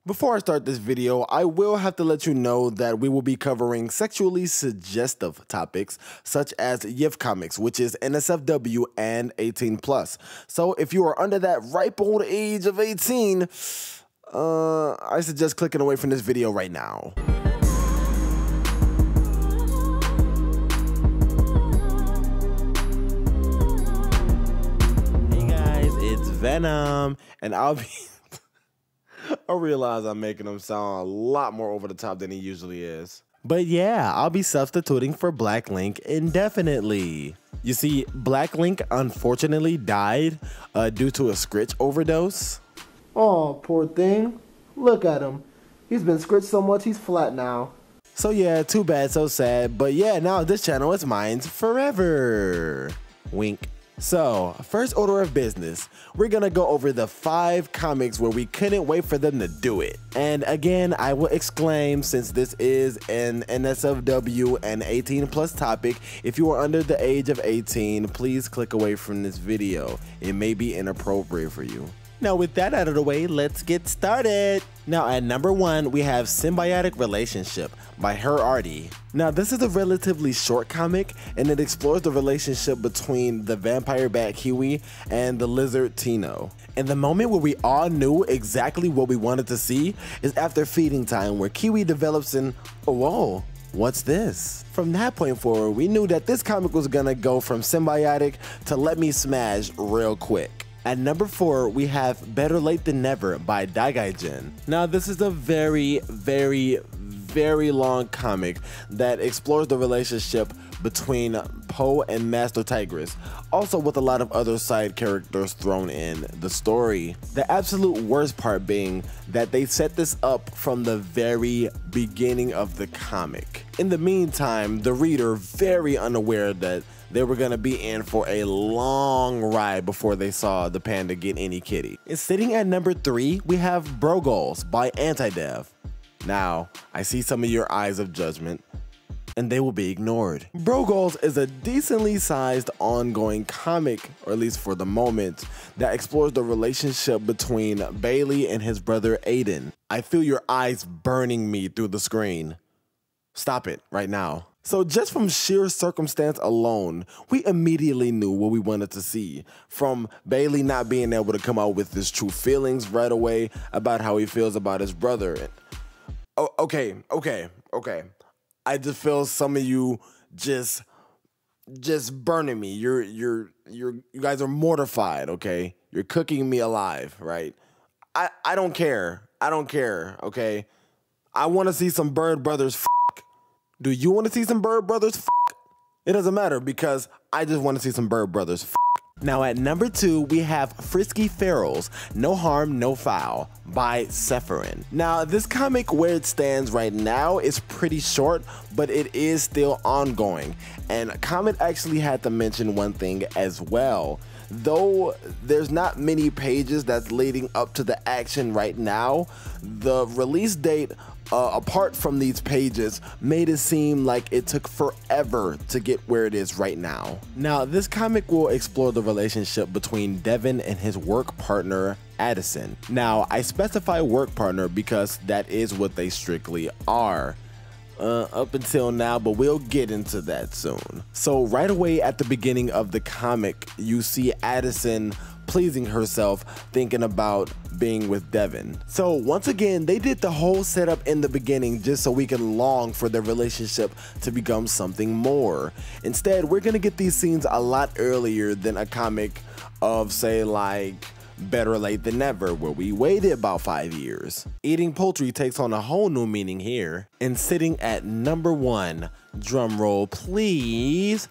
Before I start this video, I will have to let you know that we will be covering sexually suggestive topics such as YAHHH comics, which is Nsfw and 18+. So if you are under that ripe old age of 18, I suggest clicking away from this video right now. Hey guys, it's Venom, and I realize I'm making him sound a lot more over the top than he usually is. But yeah, I'll be substituting for BlackLynk indefinitely. You see, BlackLynk unfortunately died due to a scritch overdose. Oh, poor thing. Look at him. He's been scritched so much he's flat now. So yeah, too bad, so sad. But yeah, now this channel is mine forever. Wink. So, first order of business, we're gonna go over the 5 comics where we couldn't wait for them to do it. And again, I will exclaim, since this is an Nsfw and 18+ topic, if you are under the age of 18, please click away from this video. It may be inappropriate for you. Now with that out of the way, let's get started. Now at number 1, we have Symbiotic Relationship by YAHHH. Now this is a relatively short comic, and it explores the relationship between the vampire bat Kiwi and the lizard Tino. And the moment where we all knew exactly what we wanted to see is after feeding time, where Kiwi develops an, oh, whoa, what's this? From that point forward, we knew that this comic was gonna go from symbiotic to let me smash real quick. At number 4, we have Better Late Than Never by Daigaijin. Now this is a very long comic that explores the relationship between Poe and Master Tigress, also with a lot of other side characters thrown in the story. The absolute worst part being that they set this up from the very beginning of the comic. In the meantime, the reader very unaware that they were gonna be in for a long ride before they saw the panda get any kitty. And sitting at number 3, we have Bro Goals by Anti-Dev. Now, I see some of your eyes of judgment, and they will be ignored. Bro Goals is a decently sized ongoing comic, or at least for the moment, that explores the relationship between Bailey and his brother Aiden. I feel your eyes burning me through the screen. Stop it right now. So just from sheer circumstance alone, we immediately knew what we wanted to see. From Bailey not being able to come out with his true feelings right away about how he feels about his brother. Oh, okay. I just feel some of you just burning me. You guys are mortified, okay? You're cooking me alive, right? I don't care. Okay? I want to see some Bird Brothers f***. Do you want to see some Bird Brothers f***? It doesn't matter, because I just want to see some Bird Brothers f***. Now at number 2, we have Frisky Ferals, No Harm, No Foul by Nsfw. Now this comic, where it stands right now, is pretty short, but it is still ongoing. And Comet actually had to mention one thing as well. Though there's not many pages that's leading up to the action right now, the release date apart from these pages made it seem like it took forever to get where it is right now. Now this comic will explore the relationship between Devin and his work partner Addison. Now I specify work partner because that is what they strictly are. Up until now, but we'll get into that soon. So right away at the beginning of the comic, you see Addison pleasing herself, thinking about being with Devin. So once again, they did the whole setup in the beginning just so we can long for their relationship to become something more. Instead, we're gonna get these scenes a lot earlier than a comic of, say, like Better Late Than Never, where we waited about 5 years. Eating poultry takes on a whole new meaning here. And sitting at number 1, drum roll please.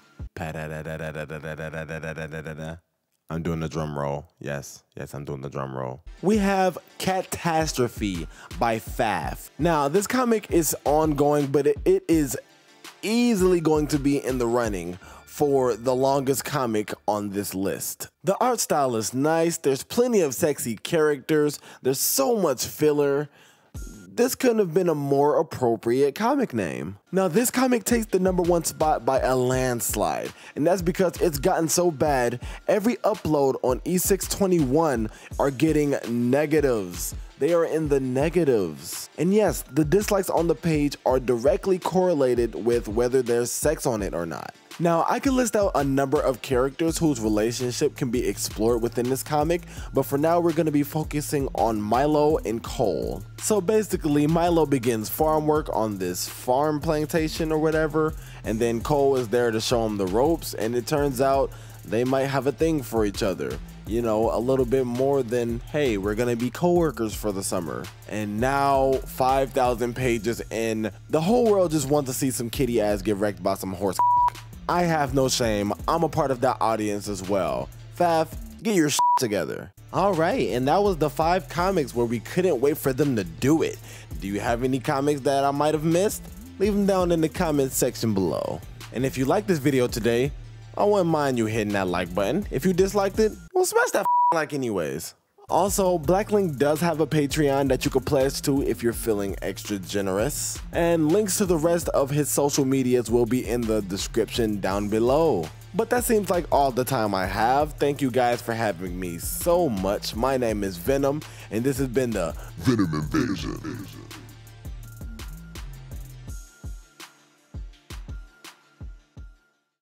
I'm doing the drum roll. Yes, I'm doing the drum roll. We have Catastrophe by YAHHH. Now this comic is ongoing, but it is easily going to be in the running for the longest comic on this list. The art style is nice, there's plenty of sexy characters, there's so much filler. this couldn't have been a more appropriate comic name. Now this comic takes the #1 spot by a landslide, and that's because it's gotten so bad, every upload on E621 are getting negatives. They are in the negatives. And yes, the dislikes on the page are directly correlated with whether there's sex on it or not. Now, I could list out a number of characters whose relationship can be explored within this comic, but for now we're going to be focusing on Milo and Cole. So basically, Milo begins farm work on this farm plantation or whatever, and then Cole is there to show him the ropes, and it turns out they might have a thing for each other. You know, a little bit more than, hey, we're gonna be co-workers for the summer. And now, 5,000 pages in, the whole world just wants to see some kitty ass get wrecked by some horse. I have no shame, I'm a part of that audience as well. Faf, get your shit together. Alright, and that was the 5 comics where we couldn't wait for them to do it. Do you have any comics that I might have missed? Leave them down in the comments section below. And if you liked this video today, I wouldn't mind you hitting that like button. If you disliked it, well, smash that like anyways. Also, BlackLynk does have a Patreon that you can pledge to if you're feeling extra generous. And links to the rest of his social medias will be in the description down below. But that seems like all the time I have. Thank you guys for having me so much. My name is Venom, and this has been the Venom Invasion.